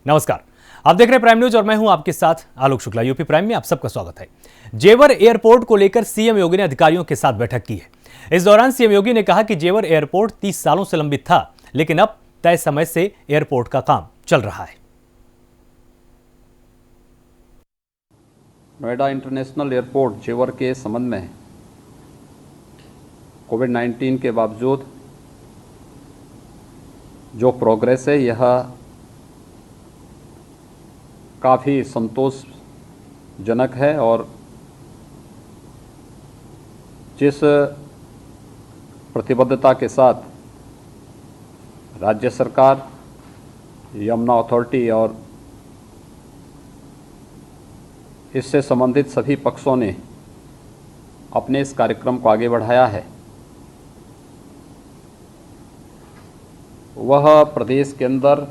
नमस्कार, आप देख रहे हैं प्राइम न्यूज और मैं हूं आपके साथ आलोक शुक्ला। यूपी प्राइम में आप सबका स्वागत है। जेवर एयरपोर्ट को लेकर सीएम योगी ने अधिकारियों के साथ बैठक की है। इस दौरान सीएम योगी ने कहा कि जेवर एयरपोर्ट 30 सालों से लंबित था, लेकिन अब तय समय से एयरपोर्ट का काम चल रहा है। नोएडा इंटरनेशनल एयरपोर्ट जेवर के संबंध में कोविड-19 के बावजूद जो प्रोग्रेस है यह काफ़ी संतोषजनक है और जिस प्रतिबद्धता के साथ राज्य सरकार, यमुना अथॉरिटी और इससे संबंधित सभी पक्षों ने अपने इस कार्यक्रम को आगे बढ़ाया है, वह प्रदेश के अंदर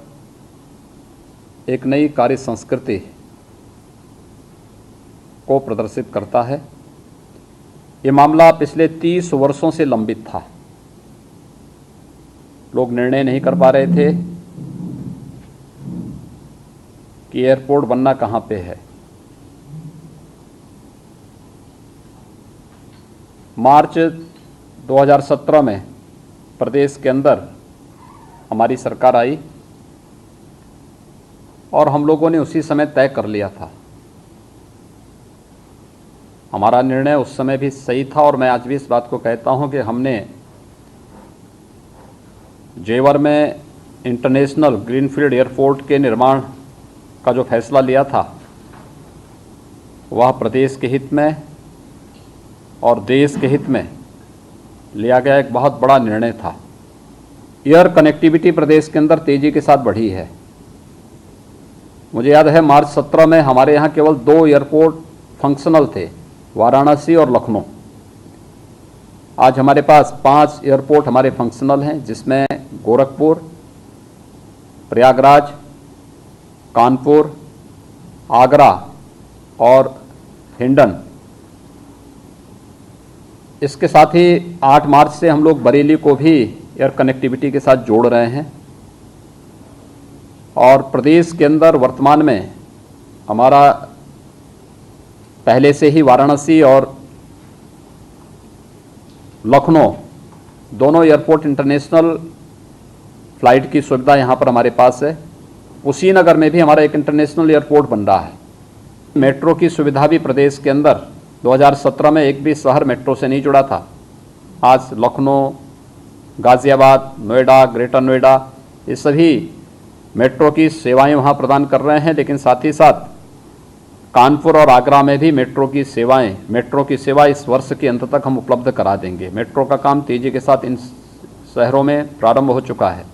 एक नई कार्य संस्कृति को प्रदर्शित करता है। ये मामला पिछले 30 वर्षों से लंबित था। लोग निर्णय नहीं कर पा रहे थे कि एयरपोर्ट बनना कहाँ पे है। मार्च 2017 में प्रदेश के अंदर हमारी सरकार आई और हम लोगों ने उसी समय तय कर लिया था। हमारा निर्णय उस समय भी सही था और मैं आज भी इस बात को कहता हूं कि हमने जेवर में इंटरनेशनल ग्रीनफील्ड एयरपोर्ट के निर्माण का जो फैसला लिया था वह प्रदेश के हित में और देश के हित में लिया गया एक बहुत बड़ा निर्णय था। एयर कनेक्टिविटी प्रदेश के अंदर तेज़ी के साथ बढ़ी है। मुझे याद है मार्च 17 में हमारे यहाँ केवल 2 एयरपोर्ट फंक्शनल थे, वाराणसी और लखनऊ। आज हमारे पास 5 एयरपोर्ट हमारे फंक्शनल हैं, जिसमें गोरखपुर, प्रयागराज, कानपुर, आगरा और हिंडन। इसके साथ ही 8 मार्च से हम लोग बरेली को भी एयर कनेक्टिविटी के साथ जोड़ रहे हैं और प्रदेश के अंदर वर्तमान में हमारा पहले से ही वाराणसी और लखनऊ दोनों एयरपोर्ट इंटरनेशनल फ्लाइट की सुविधा यहाँ पर हमारे पास है। कुशीनगर में भी हमारा एक इंटरनेशनल एयरपोर्ट बन रहा है। मेट्रो की सुविधा भी प्रदेश के अंदर 2017 में एक भी शहर मेट्रो से नहीं जुड़ा था। आज लखनऊ, गाज़ियाबाद, नोएडा, ग्रेटर नोएडा, ये सभी मेट्रो की सेवाएं वहां प्रदान कर रहे हैं, लेकिन साथ ही साथ कानपुर और आगरा में भी मेट्रो की सेवा इस वर्ष के अंत तक हम उपलब्ध करा देंगे। मेट्रो का काम तेजी के साथ इन शहरों में प्रारंभ हो चुका है।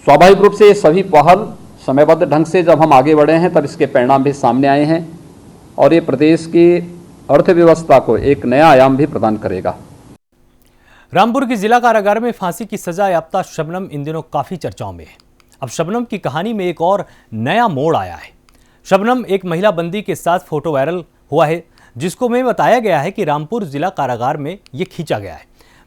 स्वाभाविक रूप से ये सभी पहल समयबद्ध ढंग से जब हम आगे बढ़े हैं तब इसके परिणाम भी सामने आए हैं और ये प्रदेश की अर्थव्यवस्था को एक नया आयाम भी प्रदान करेगा। रामपुर की जिला कारागार में फांसी की सजा याफ्ता शबनम इन दिनों काफी चर्चाओं में है। अब शबनम की कहानी में एक और नया मोड़ आया है। शबनम एक महिला बंदी के साथ फोटो वायरल हुआ है, जिसको में बताया गया है कि रामपुर जिला कारागार में यह खींचा गया है।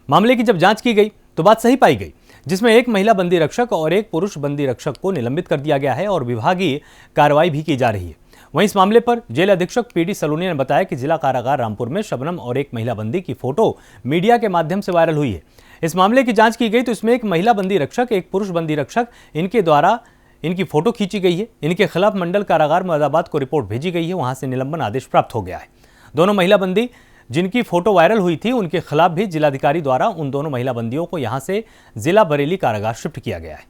मामले की जब जांच की गई तो बात सही पाई गई, जिसमें एक महिला बंदी रक्षक और एक पुरुष बंदी रक्षक को निलंबित कर दिया गया है और विभागीय कार्रवाई भी की जा रही है। वहीं इस मामले पर जेल अधीक्षक पीडी सलोनी ने बताया कि जिला कारागार रामपुर में शबनम और एक महिला बंदी की फोटो मीडिया के माध्यम से वायरल हुई है। इस मामले की जांच की गई तो इसमें एक महिला बंदी रक्षक, एक पुरुष बंदी रक्षक, इनके द्वारा इनकी फोटो खींची गई है। इनके खिलाफ मंडल कारागार मुरादाबाद को रिपोर्ट भेजी गई है, वहां से निलंबन आदेश प्राप्त हो गया है। दोनों महिला बंदी जिनकी फोटो वायरल हुई थी उनके खिलाफ भी जिलाधिकारी द्वारा उन दोनों महिला बंदियों को यहां से जिला बरेली कारागार शिफ्ट किया गया है।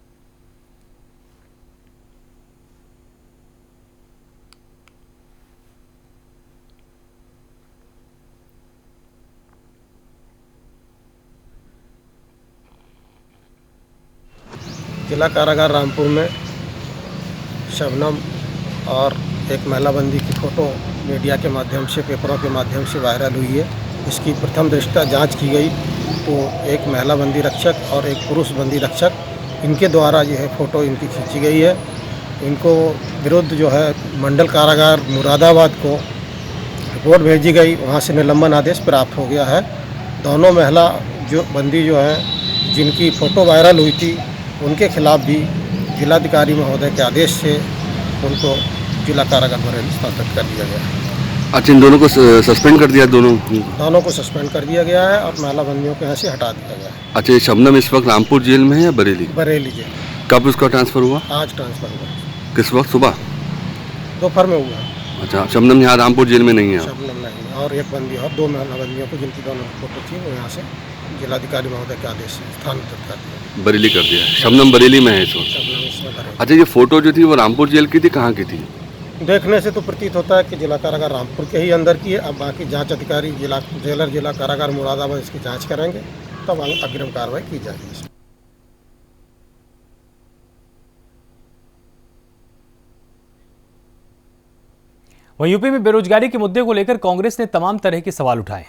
जिला कारागार रामपुर में शबनम और एक महिला बंदी की फ़ोटो मीडिया के माध्यम से, पेपरों के माध्यम से वायरल हुई है। इसकी प्रथम दृष्टया जांच की गई तो एक महिला बंदी रक्षक और एक पुरुष बंदी रक्षक, इनके द्वारा जो है फ़ोटो इनकी खींची गई है। इनको विरुद्ध जो है मंडल कारागार मुरादाबाद को रिपोर्ट भेजी गई, वहाँ से निलंबन आदेश प्राप्त हो गया है। दोनों महिला जो बंदी जो हैं जिनकी फ़ोटो वायरल हुई थी उनके खिलाफ भी जिलाधिकारी महोदय के आदेश से उनको जिला कारागार बरेली स्थानांतरित कर दिया गया है। अच्छा, इन दोनों को सस्पेंड कर दिया? दोनों को सस्पेंड कर दिया गया है और महिला बंदियों को यहाँ से हटा दिया गया है। अच्छा, ये शबनम इस वक्त रामपुर जेल में है या बरेली? बरेली जेल। कब उसका ट्रांसफ़र हुआ? आज ट्रांसफ़र हुआ। किस वक्त? सुबह दोपहर में हुआ। अच्छा, शबनम यहाँ रामपुर जेल में नहीं है? शबनम नहीं, और एक बंदी और 2 महिला बंदियों को जिनकी दोनों फोटो थी वो यहाँ से जिलाधिकारी महोदय के आदेश से स्थानांतरित कर दिया, बरेली कर दिया। शबनम बरेली में है इस वक्त? शबनम इसमें बरेली। अच्छा, ये फ़ोटो जो थी वो रामपुर जेल की थी, कहाँ की थी? देखने से तो प्रतीत होता है कि जिला कारागार रामपुर के ही अंदर की है। अब बाकी जांच अधिकारी जिला कारागार मुरादाबाद इसकी जांच करेंगे, तब अग्रिम कार्रवाई की जाएगी। वहीं यूपी में बेरोजगारी के मुद्दे को लेकर कांग्रेस ने तमाम तरह के सवाल उठाए।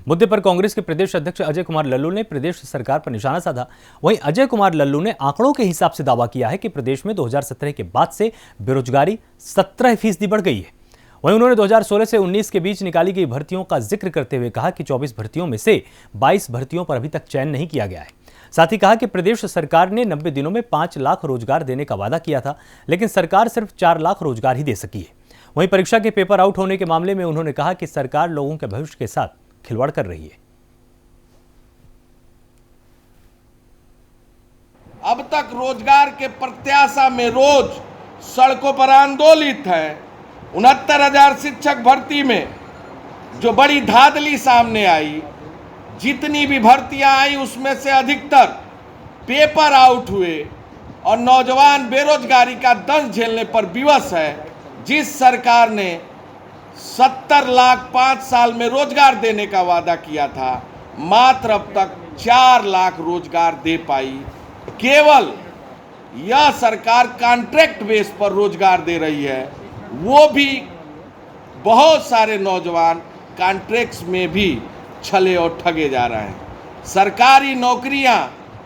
मुद्दे पर कांग्रेस के प्रदेश अध्यक्ष अजय कुमार लल्लू ने प्रदेश सरकार पर निशाना साधा। वहीं अजय कुमार लल्लू ने आंकड़ों के हिसाब से दावा किया है कि प्रदेश में 2017 के बाद से बेरोजगारी 17% बढ़ गई है। वहीं उन्होंने 2016 से 19 के बीच निकाली गई भर्तियों का जिक्र करते हुए कहा कि 24 भर्तियों में से 22 भर्तियों पर अभी तक चयन नहीं किया गया है। साथ ही कहा कि प्रदेश सरकार ने 90 दिनों में 5 लाख रोजगार देने का वादा किया था, लेकिन सरकार सिर्फ 4 लाख रोजगार ही दे सकी है। वहीं परीक्षा के पेपर आउट होने के मामले में उन्होंने कहा कि सरकार लोगों के भविष्य के साथ खिलवाड़ कर रही है। अब तक रोजगार के प्रत्याशा में रोज सड़कों पर आंदोलित हैं। 69,000 शिक्षक भर्ती में जो बड़ी धांधली सामने आई, जितनी भी भर्तियां आई उसमें से अधिकतर पेपर आउट हुए और नौजवान बेरोजगारी का दंश झेलने पर विवश है। जिस सरकार ने 70 लाख 5 साल में रोजगार देने का वादा किया था, मात्र अब तक 4 लाख रोजगार दे पाई। केवल यह सरकार कॉन्ट्रैक्ट बेस पर रोजगार दे रही है, वो भी बहुत सारे नौजवान कॉन्ट्रैक्ट्स में भी छले और ठगे जा रहे हैं। सरकारी नौकरियां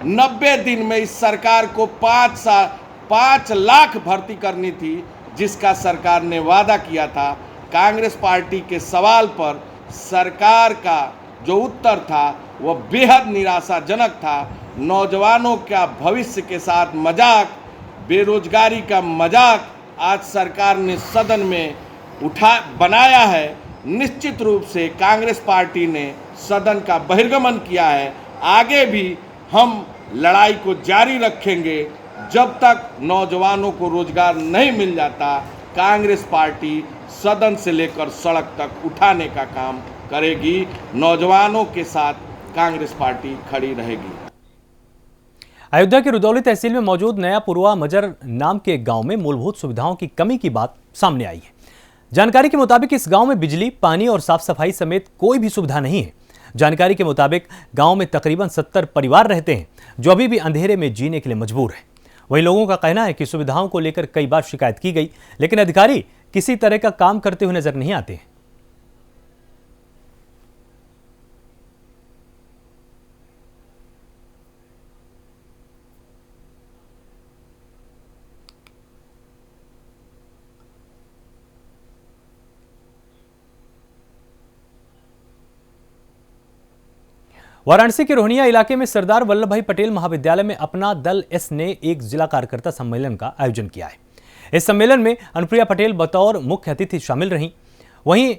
90 दिन में इस सरकार को 5 लाख भर्ती करनी थी, जिसका सरकार ने वादा किया था। कांग्रेस पार्टी के सवाल पर सरकार का जो उत्तर था वह बेहद निराशाजनक था। नौजवानों का भविष्य के साथ मजाक, बेरोजगारी का मजाक आज सरकार ने सदन में बनाया है। निश्चित रूप से कांग्रेस पार्टी ने सदन का बहिर्गमन किया है। आगे भी हम लड़ाई को जारी रखेंगे। जब तक नौजवानों को रोजगार नहीं मिल जाता, कांग्रेस पार्टी सदन से लेकर सड़क तक उठाने का काम करेगी। नौजवानों के साथ कांग्रेस पार्टी खड़ी रहेगी। अयोध्या के रुदौली तहसील में मौजूद नया पुरवा मजर नाम के गांव में मूलभूत सुविधाओं की कमी की बात सामने आई है। जानकारी के मुताबिक इस गांव में बिजली, पानी और साफ सफाई समेत कोई भी सुविधा नहीं है। जानकारी के मुताबिक गांव में तकरीबन 70 परिवार रहते हैं जो अभी भी अंधेरे में जीने के लिए मजबूर हैं। वहीं लोगों का कहना है कि सुविधाओं को लेकर कई बार शिकायत की गई, लेकिन अधिकारी किसी तरह का काम करते हुए नजर नहीं आते हैं। वाराणसी के रोहनिया इलाके में सरदार वल्लभ भाई पटेल महाविद्यालय में अपना दल एस ने एक जिला कार्यकर्ता सम्मेलन का आयोजन किया है। इस सम्मेलन में अनुप्रिया पटेल बतौर मुख्य अतिथि शामिल रहीं। वहीं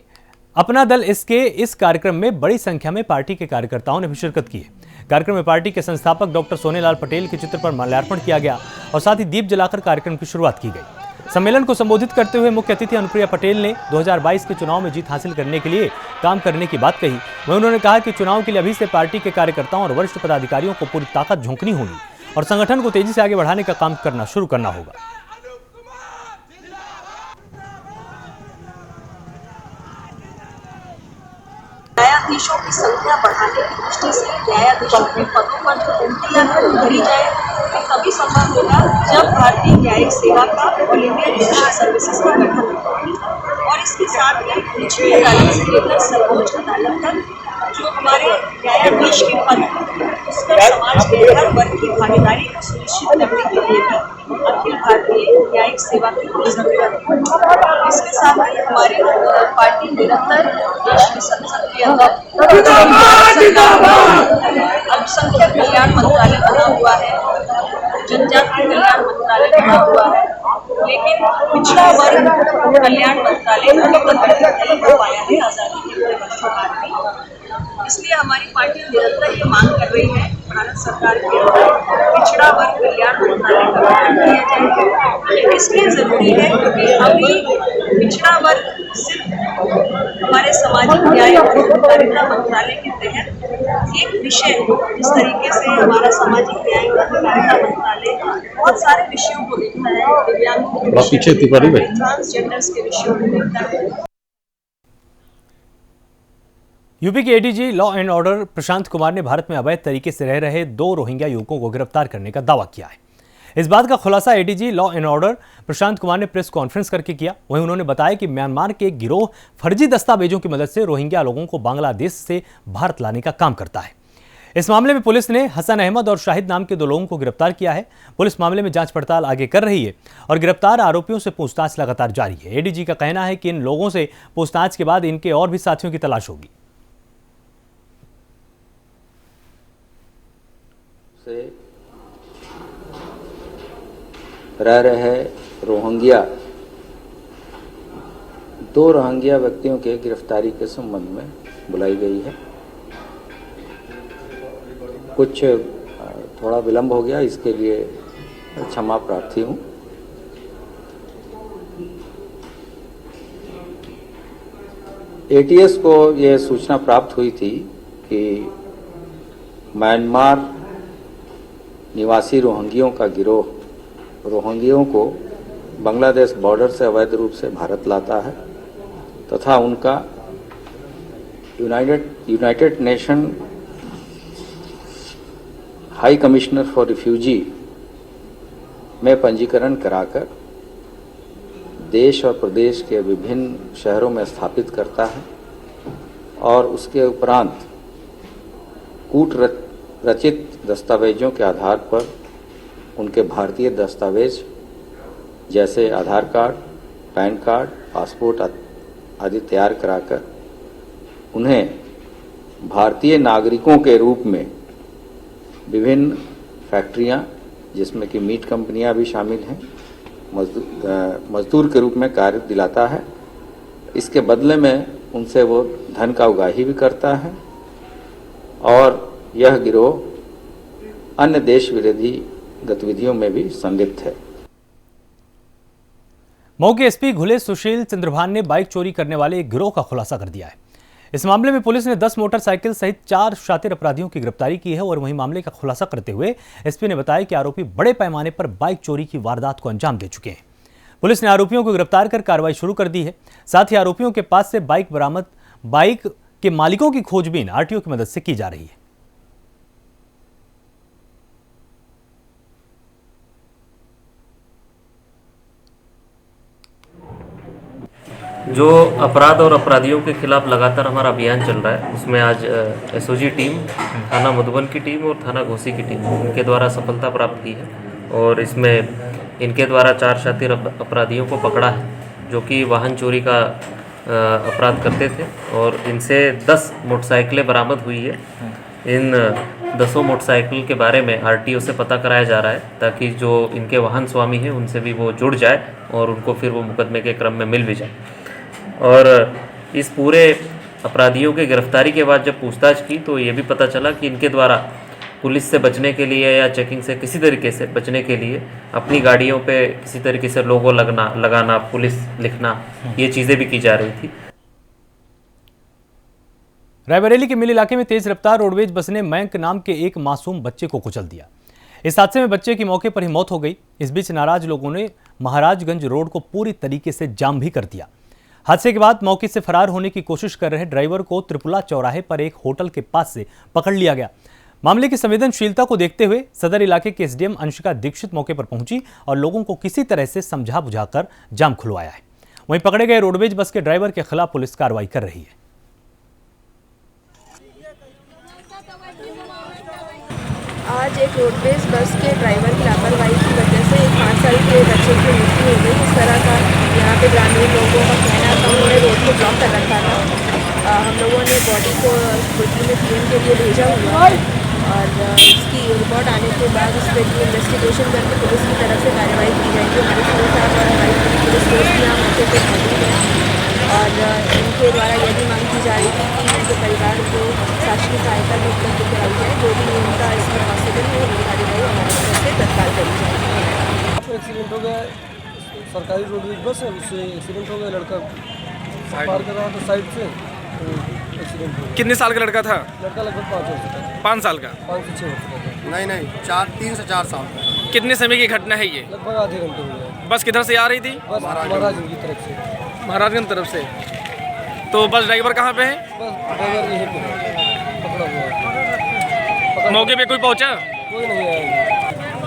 अपना दल एस के इस कार्यक्रम में बड़ी संख्या में पार्टी के कार्यकर्ताओं ने भी शिरकत की है। कार्यक्रम में पार्टी के संस्थापक डॉक्टर सोनेलाल पटेल के चित्र पर माल्यार्पण किया गया और साथ ही दीप जलाकर कार्यक्रम की शुरुआत की गई। सम्मेलन को संबोधित करते हुए मुख्य अतिथि अनुप्रिया पटेल ने 2022 के चुनाव में जीत हासिल करने के लिए काम करने की बात कही। वहीं उन्होंने कहा कि चुनाव के लिए अभी से पार्टी के कार्यकर्ताओं और वरिष्ठ पदाधिकारियों को पूरी ताकत झोंकनी होगी और संगठन को तेजी से आगे बढ़ाने का काम करना शुरू करना होगा। न्यायाधीशों की संख्या बढ़ाने की दृष्टि से न्यायाधीशों के पदों पर जो गिनतियां करी जाए, तभी संभव होगा जब भारतीय न्यायिक सेवा का ऑल इंडिया जुडिशियल सर्विसेज का गठन होगा। और इसके साथ ही निचली अदालत से लेकर सर्वोच्च अदालत तक जो हमारे न्यायाधीश के पद उस पर समाज के हर वर्ग की भागीदारी को सुनिश्चित करने के लिए भी अखिल भारतीय न्यायिक सेवा की जरूरत है। इसके साथ ही हमारी पार्टी निरंतर देश की संसद के अंदर अल्पसंख्यक कल्याण मंत्रालय बना हुआ है। जनजाति कल्याण मंत्रालय बना हुआ है, लेकिन पिछड़ा वर्ग कल्याण मंत्रालय अभी तक नहीं हो पाया है आज़ादी के पूरे वर्षों बाद भी। इसलिए हमारी पार्टी निरंतर ये मांग कर रही है भारत सरकार के अंदर पिछड़ा वर्ग कल्याण मंत्रालय का गठन किया जाए। ये इसलिए जरूरी है क्योंकि अभी पिछड़ा वर्ग सिर्फ हमारे सामाजिक न्याय और अधिकारिता मंत्रालय के तहत एक विषय, जिस तरीके से हमारा सामाजिक न्याय और अधिकारिता मंत्रालय बहुत सारे विषयों को देखता है, दिव्यांगों के विषय, ट्रांसजेंडर्स के विषयों को देखता है। यूपी के ADG law and order Prashant Kumar ने भारत में अवैध तरीके से रह रहे 2 रोहिंग्या युवकों को गिरफ्तार करने का दावा किया है। इस बात का खुलासा ADG law and order Prashant Kumar ने प्रेस कॉन्फ्रेंस करके किया। वहीं उन्होंने बताया कि म्यांमार के एक गिरोह फर्जी दस्तावेजों की मदद से रोहिंग्या लोगों को बांग्लादेश से भारत लाने का काम करता है। इस मामले में पुलिस ने हसन अहमद और शाहिद नाम के 2 लोगों को गिरफ्तार किया है। पुलिस मामले में जांच पड़ताल आगे कर रही है और गिरफ्तार आरोपियों से पूछताछ लगातार जारी है। एडीजी का कहना है कि इन लोगों से पूछताछ के बाद इनके और भी साथियों की तलाश होगी। से रह रहे रोहिंग्या 2 रोहिंग्या व्यक्तियों के गिरफ्तारी के संबंध में बुलाई गई है। कुछ थोड़ा विलंब हो गया, इसके लिए क्षमा प्रार्थी हूँ। एटीएस को यह सूचना प्राप्त हुई थी कि म्यांमार निवासी रोहिंग्यों का गिरोह रोहिंग्यों को बांग्लादेश बॉर्डर से अवैध रूप से भारत लाता है तथा उनका United nation high commissioner for refugee में पंजीकरण कराकर देश और प्रदेश के विभिन्न शहरों में स्थापित करता है और उसके उपरांत कूट रचित दस्तावेजों के आधार पर उनके भारतीय दस्तावेज जैसे आधार कार्ड, पैन कार्ड, पासपोर्ट आदि तैयार कराकर उन्हें भारतीय नागरिकों के रूप में विभिन्न फैक्ट्रियां, जिसमें कि मीट कंपनियां भी शामिल हैं, मजदूर के रूप में कार्य दिलाता है। इसके बदले में उनसे वो धन का उगाही भी करता है और यह गिरोह अन्य देश विरोधी गतिविधियों में भी संलिप्त है। मऊ के एसपी घुले सुशील चंद्रभान ने बाइक चोरी करने वाले एक गिरोह का खुलासा कर दिया है। इस मामले में पुलिस ने 10 मोटरसाइकिल सहित 4 शातिर अपराधियों की गिरफ्तारी की है और वहीं मामले का खुलासा करते हुए एसपी ने बताया कि आरोपी बड़े पैमाने पर बाइक चोरी की वारदात को अंजाम दे चुके हैं। पुलिस ने आरोपियों को गिरफ्तार कर कार्रवाई शुरू कर दी है। साथ ही आरोपियों के पास से बाइक के मालिकों की खोजबीन आरटीओ की मदद से की जा रही है। जो अपराध और अपराधियों के खिलाफ लगातार हमारा अभियान चल रहा है, उसमें आज एसओजी टीम, थाना मधुबन की टीम और थाना घोसी की टीम इनके द्वारा सफलता प्राप्त की है और इसमें इनके द्वारा 4 शातिर अपराधियों को पकड़ा है जो कि वाहन चोरी का अपराध करते थे और इनसे 10 मोटरसाइकिलें बरामद हुई है। इन 10 मोटरसाइकिल के बारे में आरटीओ से पता कराया जा रहा है ताकि जो इनके वाहन स्वामी हैं उनसे भी वो जुड़ जाए और उनको फिर वो मुकदमे के क्रम में मिल भी जाए। और इस पूरे अपराधियों की गिरफ्तारी के बाद जब पूछताछ की तो ये भी पता चला कि इनके द्वारा पुलिस से बचने के लिए या चेकिंग से किसी तरीके से बचने के लिए अपनी गाड़ियों पे किसी तरीके से लोगो लगाना, पुलिस लिखना, ये चीज़ें भी की जा रही थी। रायबरेली के मिल इलाके में तेज रफ्तार रोडवेज बस ने मयंक नाम के एक मासूम बच्चे को कुचल दिया। इस हादसे में बच्चे की मौके पर ही मौत हो गई। इस बीच नाराज लोगों ने महाराजगंज रोड को पूरी तरीके से जाम भी कर दिया। हादसे के बाद मौके से फरार होने की कोशिश कर रहे ड्राइवर को त्रिपुला चौराहे पर एक होटल के पास से पकड़ लिया गया। मामले की संवेदनशीलता को देखते हुए सदर इलाके के एसडीएम अंशिका दीक्षित मौके पर पहुंची और लोगों को किसी तरह से समझा बुझाकर जाम खुलवाया है। वहीं पकड़े गए रोडवेज बस के ड्राइवर के खिलाफ पुलिस कार्रवाई कर रही है। आज एक रोडवेज बस के ड्राइवर की लापरवाही की वजह से एक 5 साल के बच्चे की मृत्यु हो गई। इस तरह का यहाँ पे ग्रामीण लोगों का कहना था। उन्होंने रोड को ब्लॉक कर रखा था। हम लोगों ने बॉडी को हॉस्पिटल में पीएम के लिए भेजा हुआ है और इसकी रिपोर्ट आने के बाद उस पर इन्वेस्टिगेशन करके पुलिस की तरफ से कार्रवाई की जाएगी। हमारे सीओ साहब और हमारी पूरी पुलिस फोर्स भी यहाँ मौके पर मौजूद है और इनके द्वारा यह भी मांग की जा रही थी कि उनके परिवार को शासकीय सहायता भी उपलब्ध कराई जाए। जो भी उनका इसमें पॉसिबल है वो कार्रवाई हमारी तरफ से तत्काल करी जाएगी। एक्सीडेंट हो गया, सरकारी रोडवेज बस है, उससे एक्सीडेंट हो गया। लड़का पार कर रहा था साइड से, एक्सीडेंट हो गया। कितने साल का लड़का था? लड़का लगभग 5 वर्ष का था। 5 साल का? 5 से 6 वर्ष का था। नहीं 3 से 4 साल। कितने समय की घटना है ये? लगभग आधे घंटे हो गए। बस किधर से आ रही थी? बस महाराजगंज की तरफ से। महाराजगंज तरफ से। तो बस ड्राइवर कहाँ पे है? बस ड्राइवर यहीं पे पकड़ा हुआ है। मौके पे कोई पहुँचा? कोई नहीं आया।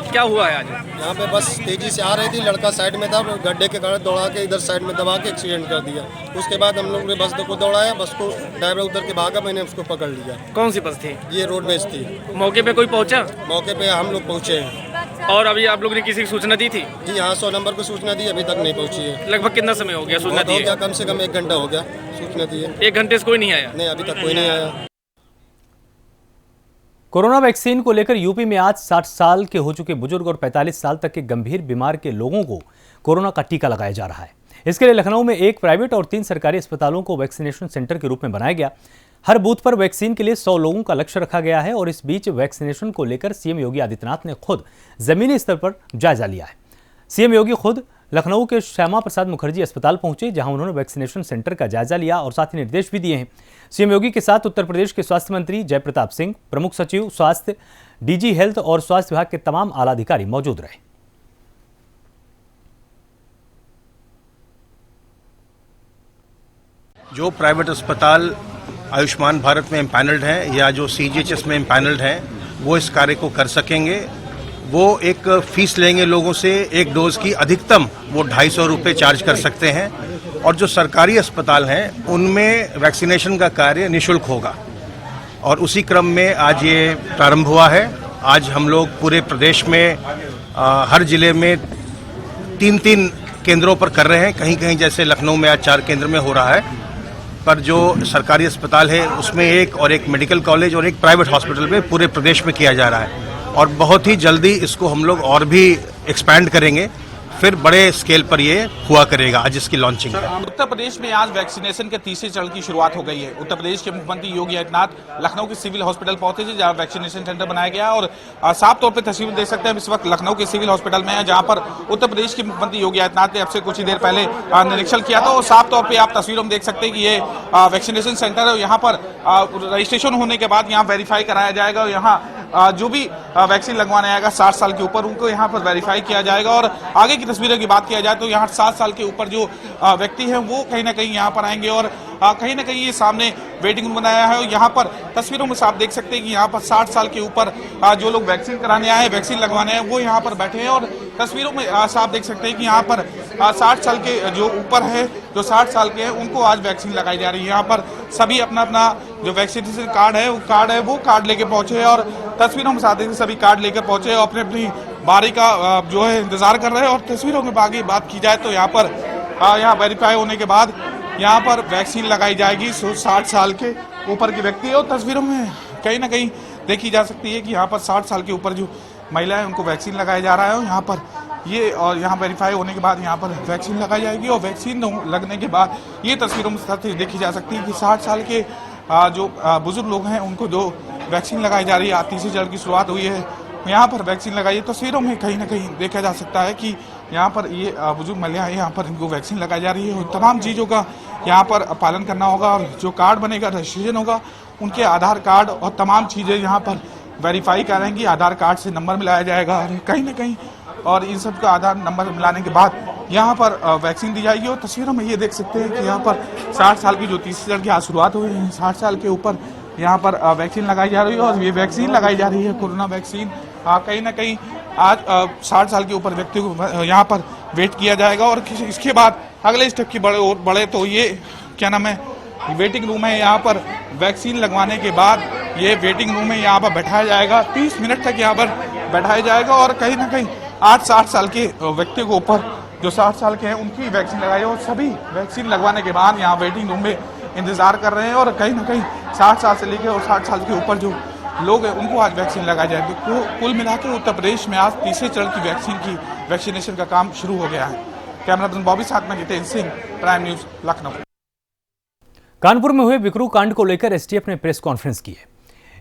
क्या हुआ है आज? यहाँ पे बस तेजी से आ रही थी, लड़का साइड में था, गड्ढे के कारण दौड़ा के इधर साइड में दबा के एक्सीडेंट कर दिया। उसके बाद हम लोग ने बस को दौड़ाया, बस को ड्राइवर उतर के भागा, मैंने उसको पकड़ लिया। कौन सी बस थी? ये रोडवेज थी। मौके पे कोई पहुँचा? मौके पे हम लोग पहुँचे हैं। और अभी आप लोग ने किसी की सूचना दी थी? जी हाँ, 100 नंबर को सूचना दी, अभी तक नहीं पहुँची है। लगभग कितना समय हो गया सूचना हो दी? गया कम से कम 1 घंटा हो गया सूचना दी है। 1 घंटे से कोई नहीं आया? नहीं, अभी तक कोई नहीं आया। कोरोना वैक्सीन को लेकर यूपी में आज 60 साल के हो चुके बुजुर्ग और 45 साल तक के गंभीर बीमार के लोगों को कोरोना का टीका लगाया जा रहा है। इसके लिए लखनऊ में 1 प्राइवेट और 3 सरकारी अस्पतालों को वैक्सीनेशन सेंटर के रूप में बनाया गया। हर बूथ पर वैक्सीन के लिए 100 लोगों का लक्ष्य रखा गया है और इस बीच वैक्सीनेशन को लेकर सीएम योगी आदित्यनाथ ने खुद जमीनी स्तर पर जायजा लिया है। सीएम योगी खुद लखनऊ के श्यामा प्रसाद मुखर्जी अस्पताल पहुंचे, जहां उन्होंने वैक्सीनेशन सेंटर का जायजा लिया और साथ ही निर्देश भी दिए हैं। सीएम योगी के साथ उत्तर प्रदेश के स्वास्थ्य मंत्री जयप्रताप सिंह, प्रमुख सचिव स्वास्थ्य, डीजी हेल्थ और स्वास्थ्य विभाग के तमाम आला अधिकारी मौजूद रहे। जो प्राइवेट अस्पताल आयुष्मान भारत में एम्पैनल्ड हैं या जो सीजीएचएस में एम्पैनल्ड हैं, वो इस कार्य को कर सकेंगे। वो एक फीस लेंगे लोगों से, 1 डोज की अधिकतम वो 250 रुपये चार्ज कर सकते हैं। और जो सरकारी अस्पताल हैं उनमें वैक्सीनेशन का कार्य निःशुल्क होगा और उसी क्रम में आज ये प्रारंभ हुआ है। आज हम लोग पूरे प्रदेश में हर जिले में 3-3 केंद्रों पर कर रहे हैं। कहीं कहीं जैसे लखनऊ में आज 4 केंद्र में हो रहा है, पर जो सरकारी अस्पताल है उसमें 1 और 1 मेडिकल कॉलेज और 1 प्राइवेट हॉस्पिटल में पूरे प्रदेश में किया जा रहा है और बहुत ही जल्दी इसको हम लोग और भी एक्सपैंड करेंगे, फिर बड़े स्केल पर ये हुआ करेगा। आज इसकी लॉन्चिंग है। उत्तर प्रदेश में आज वैक्सीनेशन के तीसरे चरण की शुरुआत हो गई है। उत्तर प्रदेश के मुख्यमंत्री योगी आदित्यनाथ लखनऊ के सिविल हॉस्पिटल पहुंचे थे, जहां वैक्सीनेशन सेंटर बनाया गया और साफ तौर पर तस्वीर देख सकते हैं। इस वक्त लखनऊ के सिविल हॉस्पिटल में है, जहां पर उत्तर प्रदेश के मुख्यमंत्री योगी आदित्यनाथ ने अब से कुछ ही देर पहले निरीक्षण किया था और साफ तौर पर आप तस्वीरों में देख सकते हैं कि ये वैक्सीनेशन सेंटर है। यहाँ पर रजिस्ट्रेशन होने के बाद यहाँ वेरीफाई कराया जाएगा और यहाँ जो भी वैक्सीन लगवाने आएगा 60 साल के ऊपर, उनको यहाँ पर वेरीफाई किया जाएगा। और आगे की तस्वीरों की बात किया जाए तो यहाँ 60 साल के ऊपर जो व्यक्ति हैं वो कहीं ना कहीं यहाँ पर आएंगे और कहीं ना कहीं ये सामने वेटिंग रूम बनाया है और यहाँ पर तस्वीरों में साफ देख सकते हैं कि यहाँ पर 60 साल के ऊपर जो लोग वैक्सीन कराने आए, वैक्सीन लगवाने आए, वो यहाँ पर बैठे हैं। और तस्वीरों में साफ देख सकते हैं कि यहाँ पर 60 साल के जो ऊपर है, जो 60 साल के हैं, उनको आज वैक्सीन लगाई जा रही है। यहाँ पर सभी अपना अपना जो वैक्सीनेशन कार्ड है वो कार्ड लेके पहुंचे और तस्वीरों में साथ सभी कार्ड लेकर पहुंचे और अपने अपनी बारी का जो है इंतजार कर रहे हैं। और तस्वीरों में आगे बात की जाए तो यहाँ पर यहाँ वेरीफाई होने के बाद यहाँ पर वैक्सीन लगाई जाएगी 60 साल के ऊपर के व्यक्ति। और तस्वीरों में कहीं ना कहीं देखी जा सकती है कि यहाँ पर 60 साल के ऊपर जो महिला है उनको वैक्सीन लगाया जा रहा है। यहाँ पर ये और यहाँ वेरीफाई होने के बाद यहाँ पर वैक्सीन लगाई जाएगी और वैक्सीन लगने के बाद ये तस्वीरों में देखी जा सकती है कि 60 साल के जो बुजुर्ग लोग हैं उनको जो वैक्सीन लगाई जा रही है। तीसरे चरण की शुरुआत हुई है, यहाँ पर वैक्सीन लगाई है। तस्वीरों में कहीं ना कहीं देखा जा सकता है कि यहाँ पर ये बुजुर्ग महिलाएं यहाँ पर इनको वैक्सीन लगाई जा रही है और तमाम चीज़ों का यहाँ पर पालन करना होगा और जो कार्ड बनेगा, रजिस्ट्रेशन होगा, उनके आधार कार्ड और तमाम चीज़ें यहाँ पर वेरीफाई करेंगी। आधार कार्ड से नंबर मिलाया जाएगा और कहीं ना कहीं और इन सब का आधार नंबर मिलाने के बाद यहाँ पर वैक्सीन दी जाएगी। और तस्वीरों में ये देख सकते हैं कि यहाँ पर 60 साल की जो तीसरे चरण की आज शुरुआत हुई है, 60 साल के ऊपर यहाँ पर वैक्सीन लगाई जा रही है और ये वैक्सीन लगाई जा रही है कोरोना वैक्सीन। कहीं ना कहीं आज 60 साल के ऊपर व्यक्ति को यहाँ पर वेट किया जाएगा और इसके बाद अगले स्टेप की बड़े तो ये क्या नाम है, वेटिंग रूम है। यहाँ पर वैक्सीन लगवाने के बाद ये वेटिंग रूम है, यहाँ पर बैठाया जाएगा, 30 मिनट तक यहाँ पर बैठाया जाएगा और कहीं ना कहीं 60 साल के व्यक्ति को ऊपर जो 60 साल के हैं उनकी वैक्सीन लगाई और सभी वैक्सीन लगवाने के बाद यहाँ वेटिंग रूम में इंतजार कर रहे हैं। और कहीं ना कहीं 60 साल से लेकर और 60 साल के ऊपर जो लोग हैं उनको आज वैक्सीन लगाई जाएगी। तो कुल मिला के उत्तर प्रदेश में आज तीसरे चरण की वैक्सीनेशन का काम शुरू हो गया है। कैमरा पर्सन बॉबी साथ में जितेंद्र सिंह, प्राइम न्यूज, लखनऊ। कानपुर में हुए बिकरू कांड को लेकर एसटीएफ ने प्रेस कॉन्फ्रेंस की है।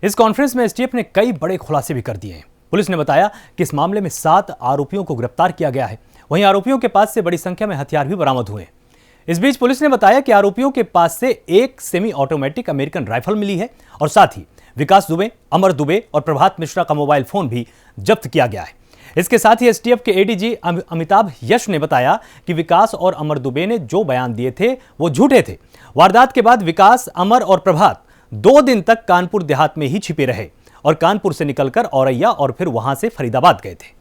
इस कॉन्फ्रेंस में एसटीएफ ने कई बड़े खुलासे भी कर दिए हैं। पुलिस ने बताया कि इस मामले में 7 आरोपियों को गिरफ्तार किया गया है। वहीं आरोपियों के पास से बड़ी संख्या में हथियार भी बरामद हुए हैं। इस बीच पुलिस ने बताया कि आरोपियों के पास से एक सेमी ऑटोमेटिक अमेरिकन राइफल मिली है और साथ ही विकास दुबे, अमर दुबे और प्रभात मिश्रा का मोबाइल फोन भी जब्त किया गया है। इसके साथ ही एसटीएफ के एडीजी अमिताभ यश ने बताया कि विकास और अमर दुबे ने जो बयान दिए थे वो झूठे थे। वारदात के बाद विकास, अमर और प्रभात 2 दिन तक कानपुर देहात में ही छिपे रहे और कानपुर से निकलकर औरैया और फिर वहां से फरीदाबाद गए थे।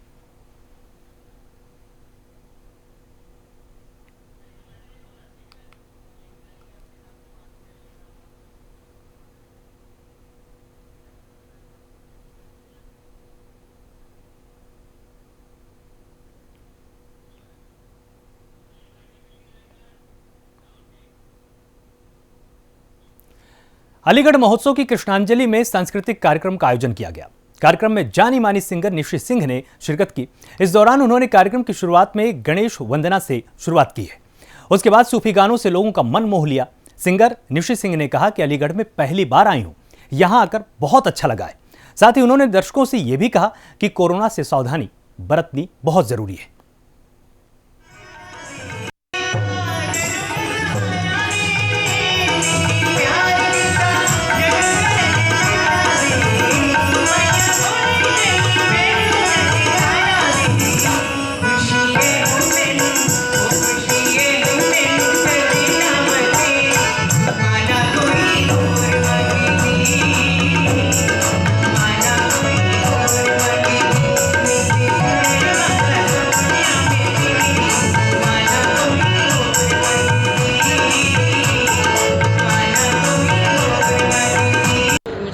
अलीगढ़ महोत्सव की कृष्णांजलि में सांस्कृतिक कार्यक्रम का आयोजन किया गया। कार्यक्रम में जानी मानी सिंगर निशी सिंह ने शिरकत की। इस दौरान उन्होंने कार्यक्रम की शुरुआत में गणेश वंदना से शुरुआत की है। उसके बाद सूफी गानों से लोगों का मन मोह लिया। सिंगर निशी सिंह ने कहा कि अलीगढ़ में पहली बार आई हूं, यहां आकर बहुत अच्छा लगा है। साथ ही उन्होंने दर्शकों से यह भी कहा कि कोरोना से सावधानी बरतनी बहुत जरूरी है।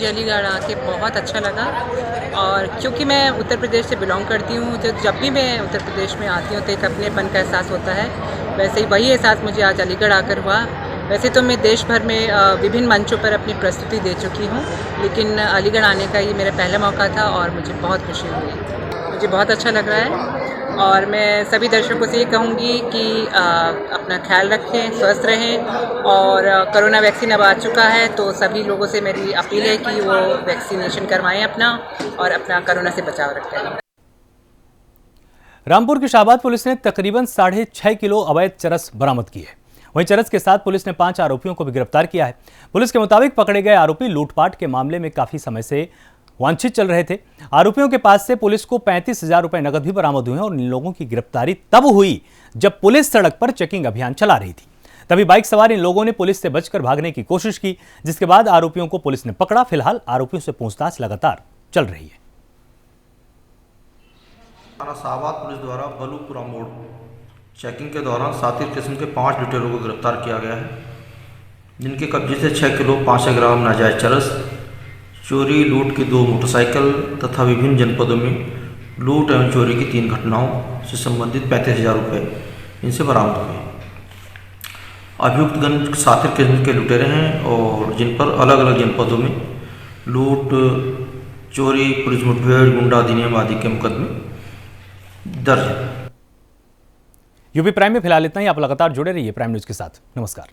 अलीगढ़ आके बहुत अच्छा लगा और क्योंकि मैं उत्तर प्रदेश से बिलोंग करती हूँ, तो जब भी मैं उत्तर प्रदेश में आती हूँ तो एक अपनेपन का एहसास होता है। वैसे ही वही एहसास मुझे आज अलीगढ़ आकर हुआ। वैसे तो मैं देश भर में विभिन्न मंचों पर अपनी प्रस्तुति दे चुकी हूँ, लेकिन अलीगढ़ आने का ये मेरा पहला मौका था और मुझे बहुत खुशी हुई। मुझे बहुत अच्छा लग रहा है और मैं सभी दर्शकों से ये कहूँगी कि अपना ख्याल रखें, स्वस्थ रहें और कोरोना वैक्सीन अब आ चुका है तो सभी लोगों से मेरी अपील है कि वो वैक्सीनेशन करवाएं अपना और अपना कोरोना से बचाव रखें। रामपुर की शाहबाद पुलिस ने तकरीबन 6.5 किलो अवैध चरस बरामद की है। वहीं चरस के साथ पुलिस ने 5 आरोपियों को भी गिरफ्तार किया है। पुलिस के मुताबिक पकड़े गए आरोपी लूटपाट के मामले में काफी समय से वांछित चल रहे थे। आरोपियों के पास से पुलिस को 35,000 रुपए नकद भी बरामद हुए और इन लोगों की गिरफ्तारी तब हुई जब पुलिस सड़क पर चेकिंग अभियान चला रही थी। तभी बाइक सवार इन लोगों ने पुलिस से बचकर भागने की कोशिश की, जिसके बाद आरोपियों को पुलिस ने पकड़ा। फिलहाल आरोपियों से पूछताछ लगातार चल रही है। थाना शाहबाद पुलिस द्वारा बलूपुरा मोड़ चेकिंग के दौरान साथी किस्म के 5 लुटेरों को गिरफ्तार किया गया है, जिनके कब्जे से 6 किलो 500 ग्राम नाजायज चरस, चोरी लूट की 2 मोटरसाइकिल तथा विभिन्न जनपदों में लूट एवं चोरी की 3 घटनाओं से संबंधित 35,000 रुपये इनसे बरामद हुए। अभियुक्तगण साथी किस्म के लुटेरे हैं और जिन पर अलग अलग जनपदों में लूट, चोरी, पुलिस मुठभेड़, गुंडा अधिनियम आदि के मुकदमे दर्ज है। यूपी प्राइम में फिलहाल इतना ही। आप लगातार जुड़े रहिए प्राइम न्यूज के साथ। नमस्कार।